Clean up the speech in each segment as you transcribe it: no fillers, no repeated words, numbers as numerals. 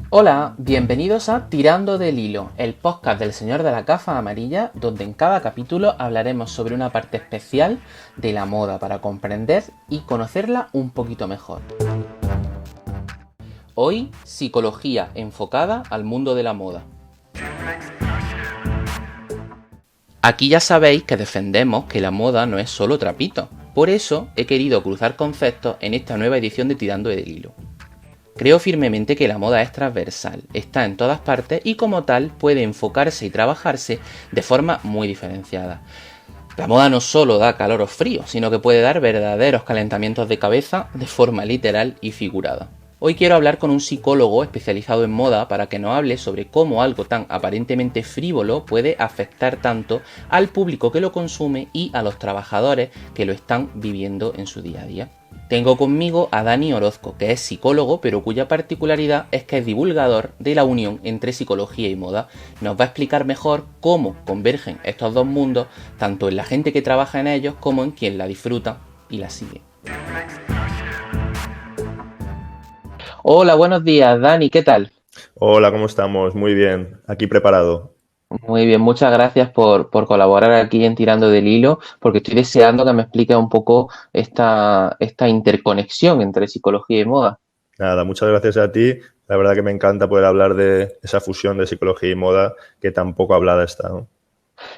Hola, bienvenidos a Tirando del Hilo, el podcast del Señor de la Gafa Amarilla, donde en cada capítulo hablaremos sobre una parte especial de la moda para comprender y conocerla un poquito mejor. Hoy, psicología enfocada al mundo de la moda. Aquí ya sabéis que defendemos que la moda no es solo trapito, por eso he querido cruzar conceptos en esta nueva edición de Tirando del Hilo. Creo firmemente que la moda es transversal, está en todas partes y como tal puede enfocarse y trabajarse de forma muy diferenciada. La moda no solo da calor o frío, sino que puede dar verdaderos calentamientos de cabeza de forma literal y figurada. Hoy quiero hablar con un psicólogo especializado en moda para que nos hable sobre cómo algo tan aparentemente frívolo puede afectar tanto al público que lo consume y a los trabajadores que lo están viviendo en su día a día. Tengo conmigo a Dani Orozco, que es psicólogo, pero cuya particularidad es que es divulgador de la unión entre psicología y moda. Nos va a explicar mejor cómo convergen estos dos mundos, tanto en la gente que trabaja en ellos como en quien la disfruta y la sigue. Hola, buenos días, Dani, ¿qué tal? Hola, ¿cómo estamos? Muy bien, aquí preparado. Muy bien, muchas gracias por colaborar aquí en Tirando del Hilo, porque estoy deseando que me expliques un poco esta interconexión entre psicología y moda. Nada, muchas gracias a ti. La verdad que me encanta poder hablar de esa fusión de psicología y moda que tan poco hablada está, ¿no?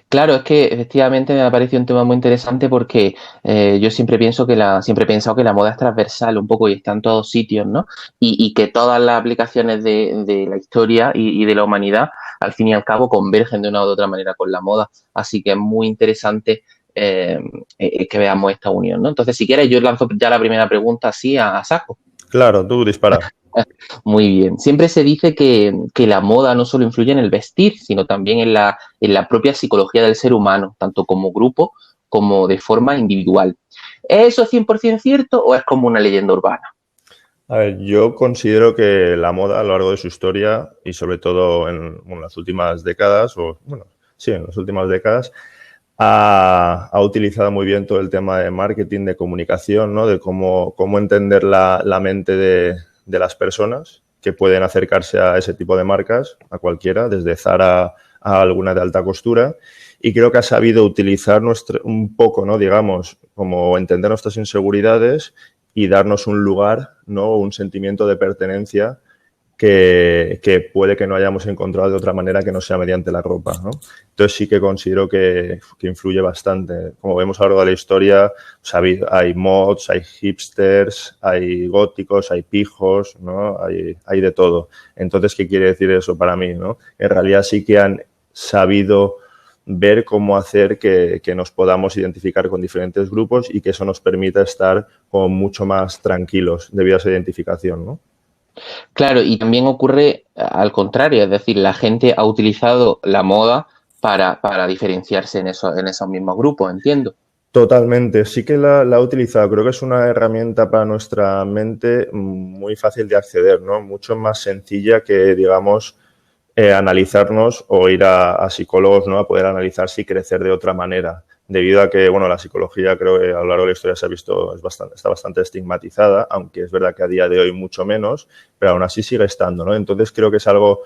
Claro, es que efectivamente me ha parecido un tema muy interesante porque yo siempre pienso siempre he pensado que la moda es transversal un poco y está en todos sitios, ¿no? Y que todas las aplicaciones de la historia y de la humanidad, al fin y al cabo, convergen de una u otra manera con la moda. Así que es muy interesante que veamos esta unión, ¿no? Entonces, si quieres, yo lanzo ya la primera pregunta así a saco. Claro, tú dispara. Muy bien. Siempre se dice que la moda no solo influye en el vestir, sino también en la propia psicología del ser humano, tanto como grupo como de forma individual. ¿Es eso 100% cierto o es como una leyenda urbana? A ver, yo considero que la moda a lo largo de su historia y sobre todo en las últimas décadas, sí, en las últimas décadas, ha utilizado muy bien todo el tema de marketing, de comunicación, ¿no? De cómo entender la mente de las personas que pueden acercarse a ese tipo de marcas, a cualquiera, desde Zara a alguna de alta costura. Y creo que ha sabido utilizar un poco, ¿no? Digamos, como entender nuestras inseguridades y darnos un lugar, ¿no? Un sentimiento de pertenencia que puede que no hayamos encontrado de otra manera que no sea mediante la ropa, ¿no? Entonces sí que considero que influye bastante. Como vemos a lo largo de la historia, pues hay mods, hay hipsters, hay góticos, hay pijos, ¿no? Hay de todo. Entonces, ¿qué quiere decir eso para mí, ¿no? En realidad sí que han sabido ver cómo hacer que nos podamos identificar con diferentes grupos y que eso nos permita estar como mucho más tranquilos debido a esa identificación, ¿no? Claro, y también ocurre al contrario, es decir, la gente ha utilizado la moda para diferenciarse en esos mismos grupos, entiendo. Totalmente, sí que la he utilizado. Creo que es una herramienta para nuestra mente muy fácil de acceder, ¿no? Mucho más sencilla que, digamos, analizarnos o ir a psicólogos, ¿no? A poder analizarse y crecer de otra manera. Debido a que, bueno, la psicología creo que a lo largo de la historia se ha visto, está bastante estigmatizada, aunque es verdad que a día de hoy mucho menos, pero aún así sigue estando, ¿no? Entonces creo que es algo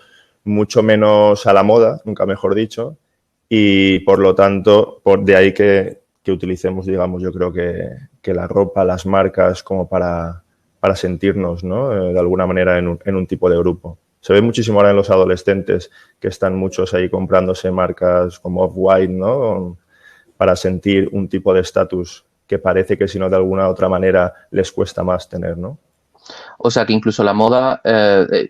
mucho menos a la moda, nunca mejor dicho, y por lo tanto, de ahí que utilicemos, digamos, yo creo que la ropa, las marcas, como para sentirnos, ¿no? De alguna manera en un tipo de grupo. Se ve muchísimo ahora en los adolescentes que están muchos ahí comprándose marcas como Off-White, ¿no? Para sentir un tipo de estatus que parece que si no de alguna otra manera les cuesta más tener, ¿no? O sea que incluso la moda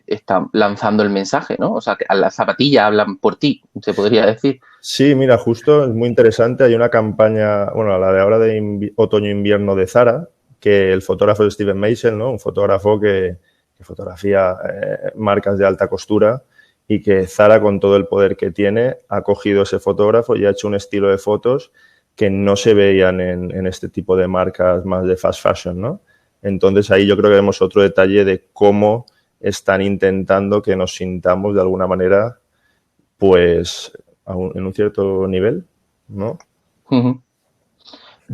está lanzando el mensaje, ¿no? O sea que a las zapatillas hablan por ti, se podría decir. Sí, mira, justo es muy interesante. Hay una campaña, bueno, la de ahora de otoño-invierno de Zara, que el fotógrafo es Steven Meisel, ¿no? Un fotógrafo que fotografía marcas de alta costura y que Zara, con todo el poder que tiene, ha cogido ese fotógrafo y ha hecho un estilo de fotos que no se veían en este tipo de marcas más de fast fashion, ¿no? Entonces ahí yo creo que vemos otro detalle de cómo están intentando que nos sintamos de alguna manera, pues en un cierto nivel, ¿no? Ujú.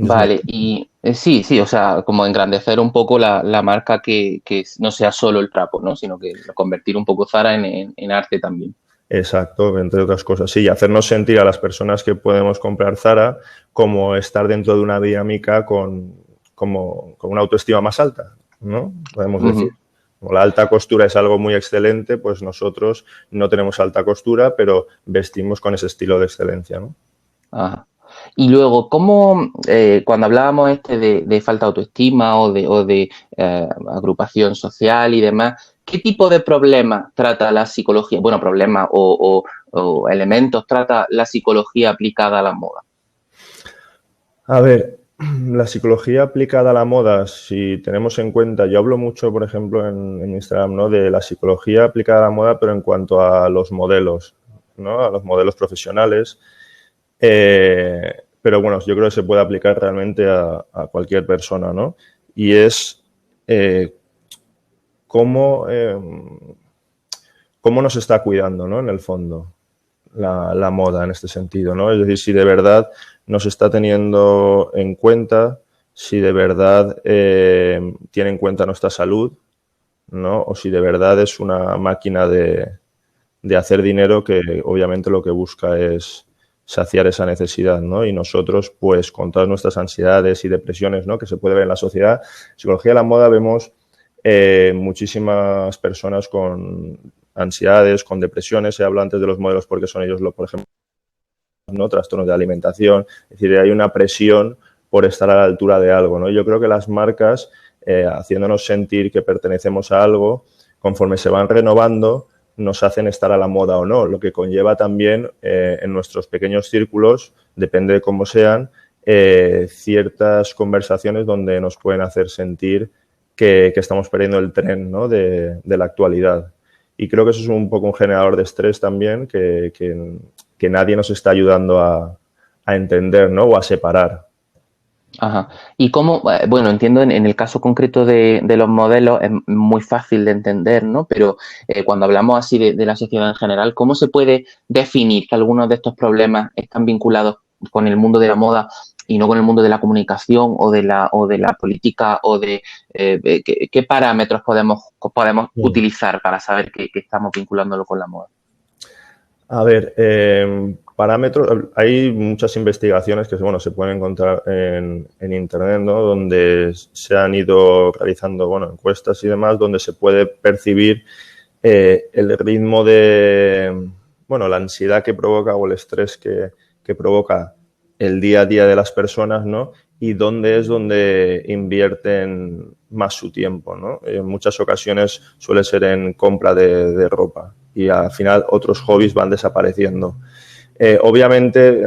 Vale, y sí, sí, o sea, como engrandecer un poco la marca que no sea solo el trapo, ¿no? Sino que convertir un poco Zara en arte también. Exacto, entre otras cosas. Sí, y hacernos sentir a las personas que podemos comprar Zara como estar dentro de una dinámica con una autoestima más alta, ¿no? Podemos decir. Ujú. Como la alta costura es algo muy excelente, pues nosotros no tenemos alta costura, pero vestimos con ese estilo de excelencia, ¿no? Ajá. Y luego, ¿cómo, cuando hablábamos de falta de autoestima o de agrupación social y demás, qué tipo de problemas trata la psicología? Bueno, problemas o elementos trata la psicología aplicada a la moda. A ver, la psicología aplicada a la moda, si tenemos en cuenta, yo hablo mucho, por ejemplo, en Instagram, ¿no? De la psicología aplicada a la moda, pero en cuanto a los modelos, ¿no? A los modelos profesionales. Pero bueno, yo creo que se puede aplicar realmente a cualquier persona, ¿no? Y es eh, cómo, cómo nos está cuidando, ¿no? En el fondo, la moda en este sentido, ¿no? Es decir, si de verdad nos está teniendo en cuenta, si de verdad tiene en cuenta nuestra salud, ¿no? O si de verdad es una máquina de hacer dinero que obviamente lo que busca es saciar esa necesidad, ¿no? Y nosotros, pues, con todas nuestras ansiedades y depresiones, ¿no? Que se puede ver en la sociedad, psicología de la moda vemos muchísimas personas con ansiedades, con depresiones. Se habla antes de los modelos porque son ellos, por ejemplo, ¿no? Trastornos de alimentación. Es decir, hay una presión por estar a la altura de algo, ¿no? Yo creo que las marcas, haciéndonos sentir que pertenecemos a algo, conforme se van renovando, nos hacen estar a la moda o no, lo que conlleva también en nuestros pequeños círculos, depende de cómo sean, ciertas conversaciones donde nos pueden hacer sentir que estamos perdiendo el tren, ¿no? de la actualidad. Y creo que eso es un poco un generador de estrés también que nadie nos está ayudando a entender, ¿no? O a separar. Ajá. Y cómo, bueno, entiendo en el caso concreto de los modelos es muy fácil de entender, ¿no? Pero cuando hablamos así de la sociedad en general, ¿cómo se puede definir que algunos de estos problemas están vinculados con el mundo de la moda y no con el mundo de la comunicación o de la política o qué parámetros podemos Mm. utilizar para saber que estamos vinculándolo con la moda? A ver, parámetros, hay muchas investigaciones que bueno, se pueden encontrar en Internet, ¿no? Donde se han ido realizando bueno, encuestas y demás, donde se puede percibir el ritmo de, bueno, la ansiedad que provoca o el estrés que provoca el día a día de las personas, ¿no? Y dónde es donde invierten más su tiempo, ¿no? En muchas ocasiones suele ser en compra de ropa y al final otros hobbies van desapareciendo. Obviamente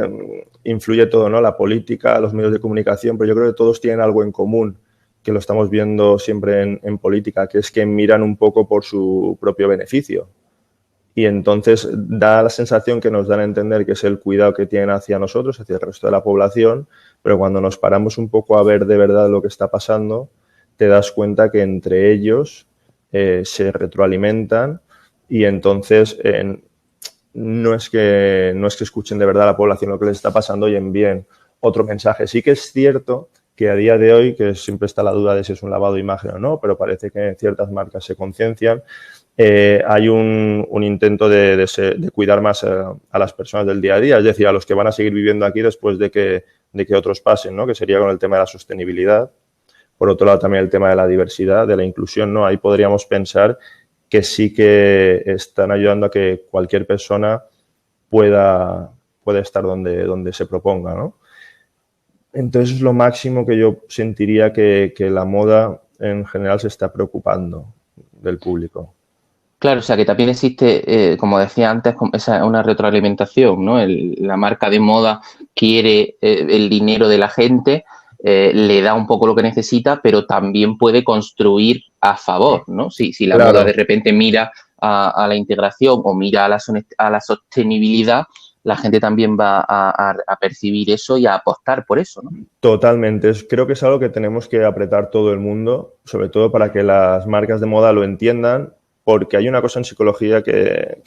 influye todo, ¿no? La política, los medios de comunicación, pero yo creo que todos tienen algo en común, que lo estamos viendo siempre en política, que es que miran un poco por su propio beneficio. Y entonces da la sensación que nos dan a entender que es el cuidado que tienen hacia nosotros, hacia el resto de la población, pero cuando nos paramos un poco a ver de verdad lo que está pasando, te das cuenta que entre ellos se retroalimentan y entonces no es que escuchen de verdad a la población lo que les está pasando y envíen otro mensaje. Sí que es cierto que a día de hoy, que siempre está la duda de si es un lavado de imagen o no, pero parece que ciertas marcas se conciencian, hay un intento de cuidar más a las personas del día a día, es decir, a los que van a seguir viviendo aquí después de que otros pasen, ¿no? Que sería con el tema de la sostenibilidad. Por otro lado, también el tema de la diversidad, de la inclusión, ¿no? Ahí podríamos pensar que sí que están ayudando a que cualquier persona pueda estar donde se proponga, ¿no? Entonces es lo máximo que yo sentiría que la moda en general se está preocupando del público. Claro, o sea que también existe, como decía antes, una retroalimentación, ¿no? La marca de moda quiere el dinero de la gente, le da un poco lo que necesita, pero también puede construir a favor, ¿no? Si la moda de Claro, repente mira a la integración o mira a la sostenibilidad, la gente también va a percibir eso y a apostar por eso, ¿no? totalmente. Creo que es algo que tenemos que apretar todo el mundo, sobre todo para que las marcas de moda lo entiendan porque hay una cosa en psicología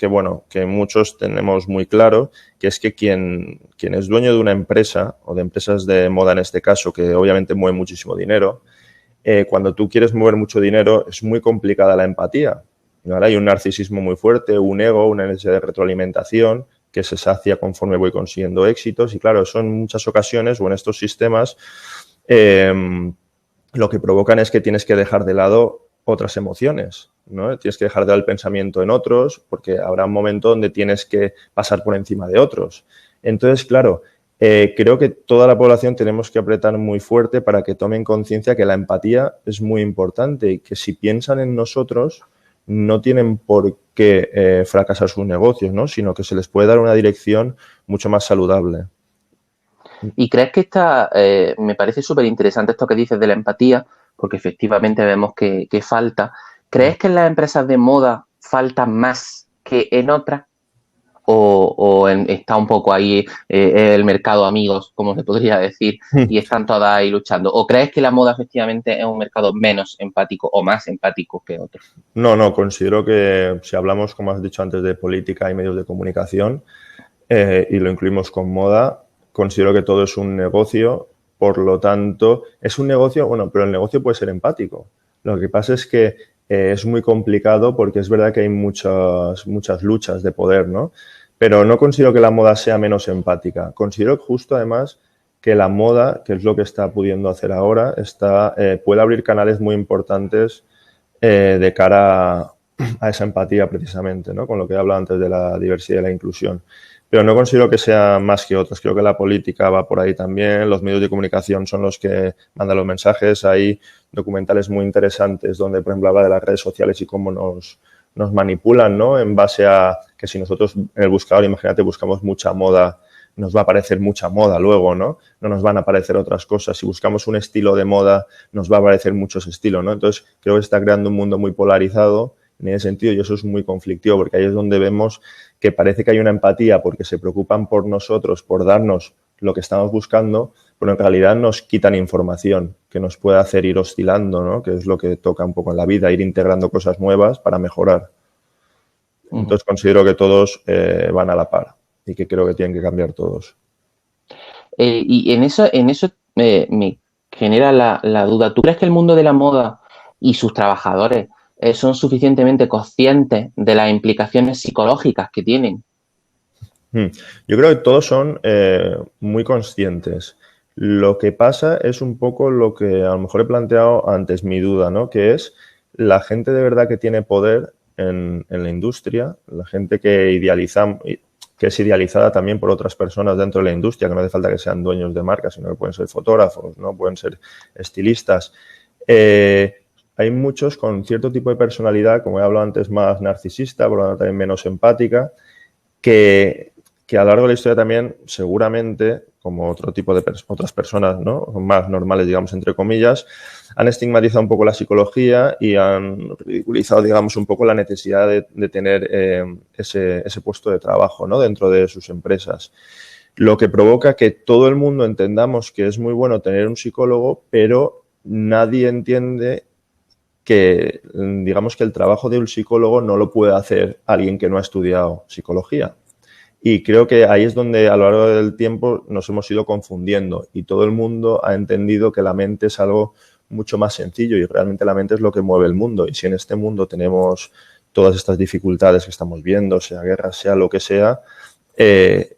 bueno, que muchos tenemos muy claro, que es que quien es dueño de una empresa, o de empresas de moda en este caso, que obviamente mueven muchísimo dinero, cuando tú quieres mover mucho dinero es muy complicada la empatía, ¿vale? Hay un narcisismo muy fuerte, un ego, una necesidad de retroalimentación que se sacia conforme voy consiguiendo éxitos y claro, eso en muchas ocasiones o en estos sistemas lo que provocan es que tienes que dejar de lado otras emociones, ¿no? Tienes que dejar de lado el pensamiento en otros porque habrá un momento donde tienes que pasar por encima de otros. Entonces, claro, creo que toda la población tenemos que apretar muy fuerte para que tomen conciencia que la empatía es muy importante y que si piensan en nosotros no tienen por qué fracasar sus negocios, ¿no? Sino que se les puede dar una dirección mucho más saludable. ¿Y crees que me parece súper interesante esto que dices de la empatía, porque efectivamente vemos que falta? ¿Crees que en las empresas de moda falta más que en otras? Está un poco ahí el mercado amigos, como se podría decir, y están todas ahí luchando? ¿O crees que la moda efectivamente es un mercado menos empático o más empático que otros? No, considero que si hablamos, como has dicho antes, de política y medios de comunicación y lo incluimos con moda, considero que todo es un negocio, por lo tanto, es un negocio, bueno, pero el negocio puede ser empático. Lo que pasa es que es muy complicado porque es verdad que hay muchas luchas de poder, ¿no? Pero no considero que la moda sea menos empática. Considero justo, además, que la moda, que es lo que está pudiendo hacer ahora, puede abrir canales muy importantes de cara a esa empatía precisamente, ¿no? Con lo que he hablado antes de la diversidad y la inclusión. Pero no considero que sea más que otras. Creo que la política va por ahí también. Los medios de comunicación son los que mandan los mensajes. Hay documentales muy interesantes donde, por ejemplo, habla de las redes sociales y cómo nos manipulan, ¿no? En base a que si nosotros en el buscador, imagínate, buscamos mucha moda, nos va a aparecer mucha moda luego, ¿no? No nos van a aparecer otras cosas. Si buscamos un estilo de moda, nos va a aparecer muchos estilos, ¿no? Entonces, creo que está creando un mundo muy polarizado en ese sentido y eso es muy conflictivo porque ahí es donde vemos que parece que hay una empatía porque se preocupan por nosotros, por darnos lo que estamos buscando, pero en realidad nos quitan información que nos puede hacer ir oscilando, ¿no? Que es lo que toca un poco en la vida, ir integrando cosas nuevas para mejorar. Entonces considero que todos van a la par y que creo que tienen que cambiar todos. Y en eso me genera la duda. ¿Tú crees que el mundo de la moda y sus trabajadores son suficientemente conscientes de las implicaciones psicológicas que tienen? Yo creo que todos son muy conscientes. Lo que pasa es un poco lo que a lo mejor he planteado antes, mi duda, ¿no? Que es la gente de verdad que tiene poder en la industria, la gente que es idealizada también por otras personas dentro de la industria, que no hace falta que sean dueños de marcas, sino que pueden ser fotógrafos, ¿no? Pueden ser estilistas. Hay muchos con cierto tipo de personalidad, como he hablado antes, más narcisista, por lo tanto también menos empática, que a lo largo de la historia también, seguramente, como otro tipo de otras personas, ¿no? Más normales, digamos, entre comillas, han estigmatizado un poco la psicología y han ridiculizado, digamos, un poco la necesidad de tener ese puesto de trabajo, ¿no? Dentro de sus empresas. Lo que provoca que todo el mundo entendamos que es muy bueno tener un psicólogo, pero nadie entiende que, digamos, que el trabajo de un psicólogo no lo puede hacer alguien que no ha estudiado psicología. Y creo que ahí es donde a lo largo del tiempo nos hemos ido confundiendo y todo el mundo ha entendido que la mente es algo mucho más sencillo y realmente la mente es lo que mueve el mundo. Y si en este mundo tenemos todas estas dificultades que estamos viendo, sea guerra, sea lo que sea,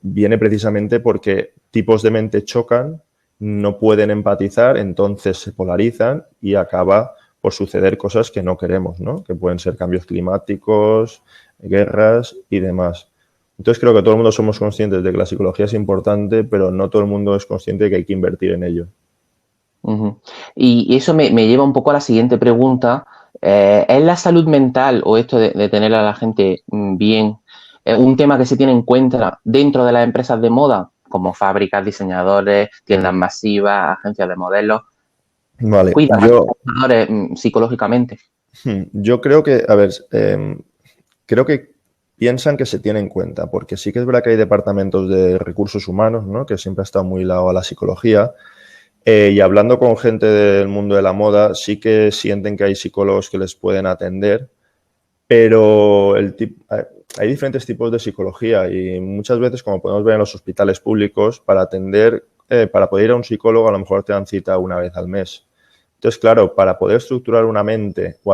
viene precisamente porque tipos de mente chocan, no pueden empatizar, entonces se polarizan y acaba por suceder cosas que no queremos, ¿no? Que pueden ser cambios climáticos, guerras y demás. Entonces creo que todo el mundo somos conscientes de que la psicología es importante, pero no todo el mundo es consciente de que hay que invertir en ello. Y eso me lleva un poco a la siguiente pregunta. ¿Es la salud mental o esto de tener a la gente bien un tema que se tiene en cuenta dentro de las empresas de moda, como fábricas, diseñadores, tiendas masivas, agencias de modelos? Vale, ¿Cuidan a los trabajadores psicológicamente? Yo creo que, a ver, creo que piensan que se tiene en cuenta, porque sí que es verdad que hay departamentos de recursos humanos, ¿no? Que siempre ha estado muy ligado a la psicología. Y hablando con gente del mundo de la moda, sí que sienten que hay psicólogos que les pueden atender, Pero hay diferentes tipos de psicología y muchas veces, como podemos ver en los hospitales públicos, para poder ir a un psicólogo a lo mejor te dan cita una vez al mes. Entonces, claro, para poder estructurar una mente o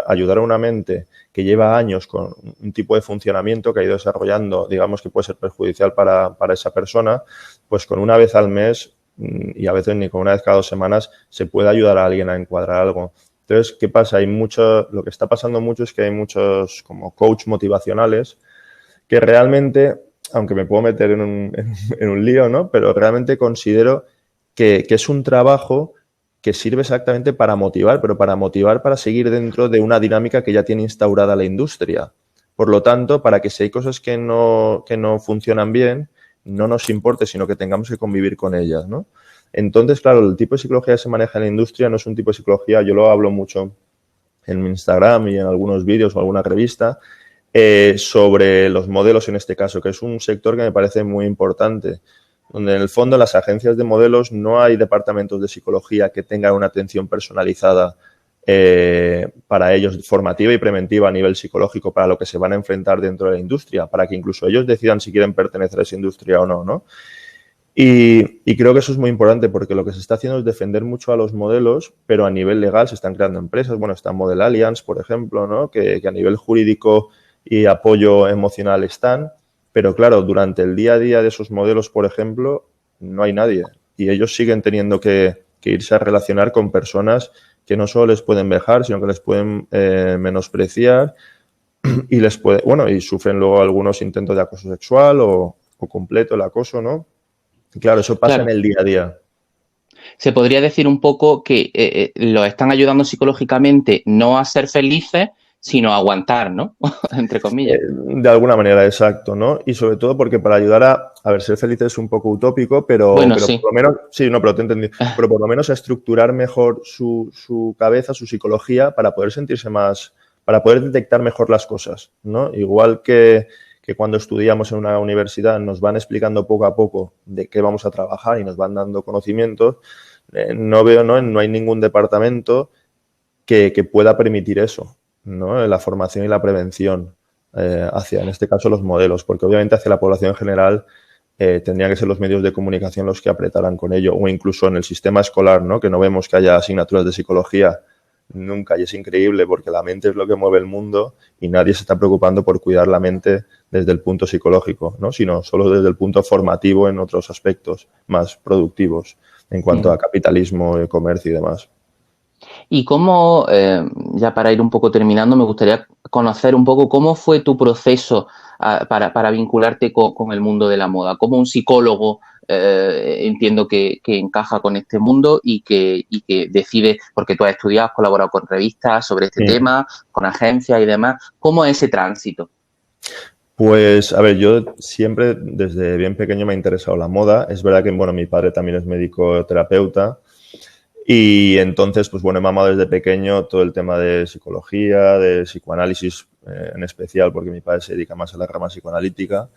ayudar a una mente que lleva años con un tipo de funcionamiento que ha ido desarrollando, digamos que puede ser perjudicial para esa persona, pues con una vez al mes y a veces ni con una vez cada 2 semanas se puede ayudar a alguien a encuadrar algo. Entonces, ¿qué pasa? Lo que está pasando mucho es que hay muchos como coach motivacionales que realmente, aunque me puedo meter en un lío, ¿no? Pero realmente considero que es un trabajo que sirve exactamente para motivar, pero para motivar para seguir dentro de una dinámica que ya tiene instaurada la industria. Por lo tanto, para que si hay cosas que no funcionan bien, no nos importe, sino que tengamos que convivir con ellas, ¿no? Entonces, claro, el tipo de psicología que se maneja en la industria no es un tipo de psicología, yo lo hablo mucho en mi Instagram y en algunos vídeos o alguna revista, sobre los modelos en este caso, que es un sector que me parece muy importante, donde en el fondo en las agencias de modelos no hay departamentos de psicología que tengan una atención personalizada para ellos, formativa y preventiva a nivel psicológico, para lo que se van a enfrentar dentro de la industria, para que incluso ellos decidan si quieren pertenecer a esa industria o no, ¿no? Y creo que eso es muy importante porque lo que se está haciendo es defender mucho a los modelos, pero a nivel legal se están creando empresas. Bueno, está Model Alliance, por ejemplo, ¿no? Que a nivel jurídico y apoyo emocional están. Pero claro, durante el día a día de esos modelos, por ejemplo, no hay nadie. Y ellos siguen teniendo que irse a relacionar con personas que no solo les pueden vejar, sino que les pueden menospreciar y y sufren luego algunos intentos de acoso sexual o completo el acoso, ¿no? Claro, eso pasa en Claro. el día a día. Se podría decir un poco que los están ayudando psicológicamente no a ser felices, sino a aguantar, ¿no? Entre comillas. De alguna manera, exacto, ¿no? Y sobre todo porque para ayudar a ver, ser feliz es un poco utópico, Bueno, pero por sí. lo menos, sí, no, pero te entendí, pero por lo menos a estructurar mejor su cabeza, su psicología, para poder sentirse más, para poder detectar mejor las cosas, ¿no? Igual que cuando estudiamos en una universidad nos van explicando poco a poco de qué vamos a trabajar y nos van dando conocimientos, no hay ningún departamento que pueda permitir eso, ¿no? La formación y la prevención hacia, en este caso, los modelos, porque obviamente hacia la población en general tendrían que ser los medios de comunicación los que apretaran con ello, o incluso en el sistema escolar, ¿no? Que no vemos que haya asignaturas de psicología nunca, y es increíble porque la mente es lo que mueve el mundo y nadie se está preocupando por cuidar la mente desde el punto psicológico, ¿no? Sino solo desde el punto formativo en otros aspectos más productivos en cuanto a capitalismo, comercio y demás. Y cómo, ya para ir un poco terminando, me gustaría conocer un poco cómo fue tu proceso para vincularte con el mundo de la moda. Como un psicólogo entiendo que encaja con este mundo y que decide, porque tú has estudiado, has colaborado con revistas sobre este Sí. tema, con agencias y demás. ¿Cómo es ese tránsito? Pues, a ver, yo siempre desde bien pequeño me ha interesado la moda. Es verdad que, bueno, mi padre también es médico terapeuta y entonces, pues bueno, he mamado desde pequeño todo el tema de psicología, de psicoanálisis en especial, porque mi padre se dedica más a la rama psicoanalítica.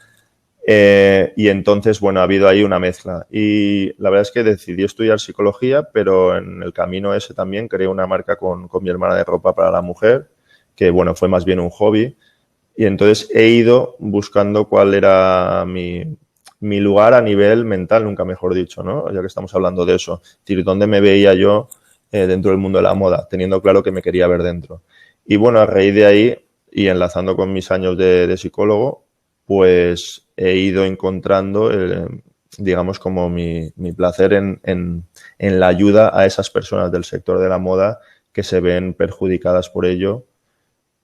Y entonces, bueno, ha habido ahí una mezcla. Y la verdad es que decidí estudiar psicología, pero en el camino ese también creé una marca con mi hermana de ropa para la mujer, que, bueno, fue más bien un hobby. Y entonces he ido buscando cuál era mi lugar a nivel mental, nunca mejor dicho, ¿no? Ya que estamos hablando de eso. Es decir, dónde me veía yo dentro del mundo de la moda, teniendo claro que me quería ver dentro. Y bueno, a raíz de ahí y enlazando con mis años de psicólogo, pues he ido encontrando, digamos, como mi placer en la ayuda a esas personas del sector de la moda que se ven perjudicadas por ello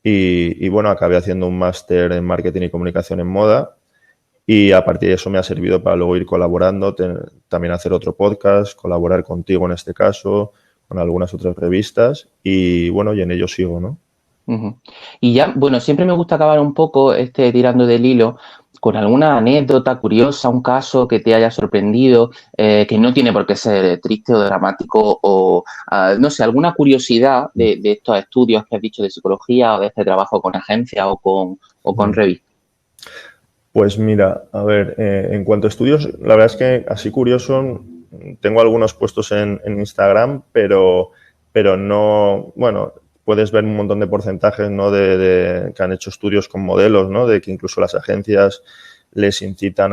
y bueno, acabé haciendo un máster en marketing y comunicación en moda y a partir de eso me ha servido para luego ir colaborando, también hacer otro podcast, colaborar contigo en este caso, con algunas otras revistas y bueno, y en ello sigo, ¿no? Ujú. Y ya, bueno, siempre me gusta acabar un poco tirando del hilo con alguna anécdota curiosa, un caso que te haya sorprendido, que no tiene por qué ser triste o dramático, o no sé, alguna curiosidad de estos estudios que has dicho de psicología o de este trabajo con agencias o con revistas. Pues mira, a ver, en cuanto a estudios, la verdad es que así curioso, tengo algunos puestos en Instagram, pero no, bueno, puedes ver un montón de porcentajes, ¿no? Que han hecho estudios con modelos, ¿no? De que incluso las agencias les incitan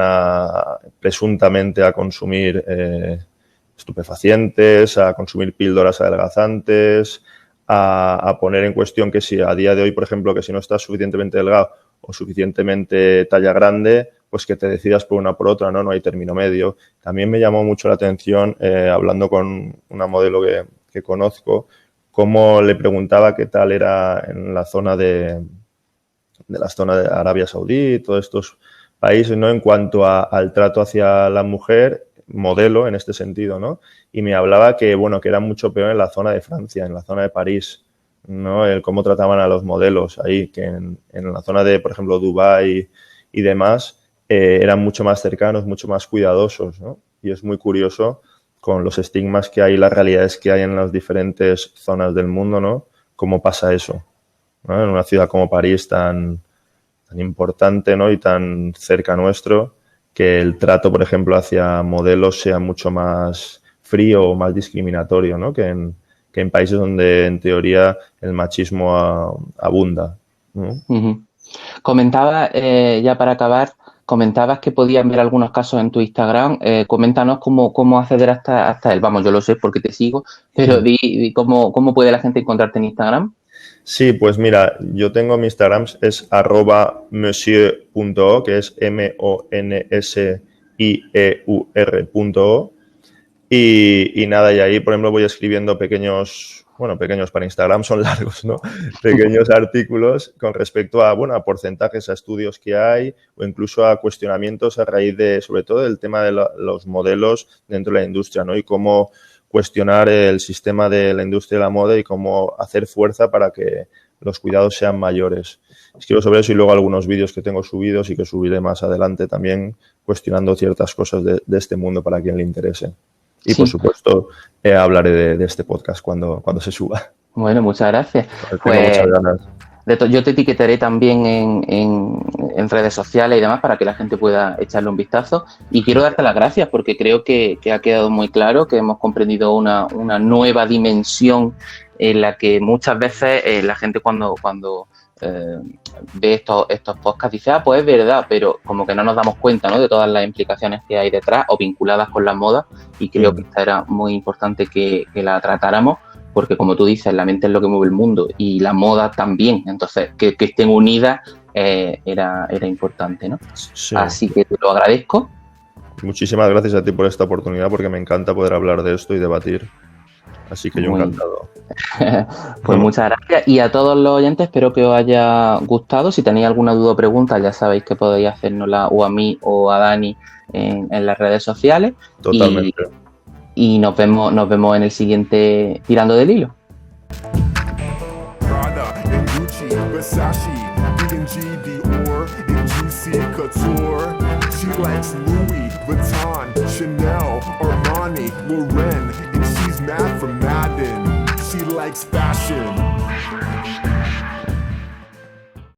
presuntamente a consumir estupefacientes, a consumir píldoras adelgazantes, a poner en cuestión que si a día de hoy, por ejemplo, que si no estás suficientemente delgado o suficientemente talla grande, pues que te decidas por una o por otra, ¿no? No hay término medio. También me llamó mucho la atención, hablando con una modelo que conozco, cómo le preguntaba qué tal era en la zona de Arabia Saudí y todos estos países, ¿no? En cuanto al trato hacia la mujer, modelo en este sentido, ¿no? Y me hablaba que, bueno, que era mucho peor en la zona de Francia, en la zona de París, ¿no? El cómo trataban a los modelos ahí, que en la zona de, por ejemplo, Dubái y demás, eran mucho más cercanos, mucho más cuidadosos, ¿no? Y es muy curioso con los estigmas que hay, las realidades que hay en las diferentes zonas del mundo, ¿no? Cómo pasa eso, ¿no? En una ciudad como París tan importante, ¿no? Y tan cerca nuestro, que el trato, por ejemplo, hacia modelos sea mucho más frío o más discriminatorio, ¿no? Que en países donde, en teoría, el machismo abunda, ¿no? Uh-huh. Comentaba, ya para acabar, comentabas que podías ver algunos casos en tu Instagram. Coméntanos cómo acceder hasta él. Vamos, yo lo sé porque te sigo, pero di cómo puede la gente encontrarte en Instagram. Sí, pues mira, yo tengo mi Instagram, es @monsieur.o, que es MONSIEUR.o. Y nada, y ahí, por ejemplo, voy escribiendo pequeños para Instagram son largos, ¿no? Pequeños artículos con respecto a porcentajes, a estudios que hay o incluso a cuestionamientos a raíz de, sobre todo, del tema de los modelos dentro de la industria, ¿no? Y cómo cuestionar el sistema de la industria de la moda y cómo hacer fuerza para que los cuidados sean mayores. Escribo sobre eso y luego algunos vídeos que tengo subidos y que subiré más adelante también cuestionando ciertas cosas de este mundo para quien le interese. Y, por supuesto, hablaré de este podcast cuando se suba. Bueno, muchas gracias. Tengo muchas ganas. Yo te etiquetaré también en redes sociales y demás para que la gente pueda echarle un vistazo. Y quiero darte las gracias porque creo que ha quedado muy claro que hemos comprendido una nueva dimensión en la que muchas veces la gente cuando ve estos podcasts dice, pues es verdad, pero como que no nos damos cuenta, ¿no? De todas las implicaciones que hay detrás o vinculadas con la moda, y creo que esta era muy importante que la tratáramos, porque como tú dices, la mente es lo que mueve el mundo y la moda también, entonces que estén unidas era importante, ¿no? Sí. Así que te lo agradezco. Muchísimas gracias a ti por esta oportunidad, porque me encanta poder hablar de esto y debatir. Así que yo encantado. Pues muchas gracias. Y a todos los oyentes, espero que os haya gustado. Si tenéis alguna duda o pregunta, ya sabéis que podéis hacérnosla o a mí o a Dani en las redes sociales. Totalmente. Y nos vemos en el siguiente Tirando del Hilo. Mad from Madden, she likes fashion.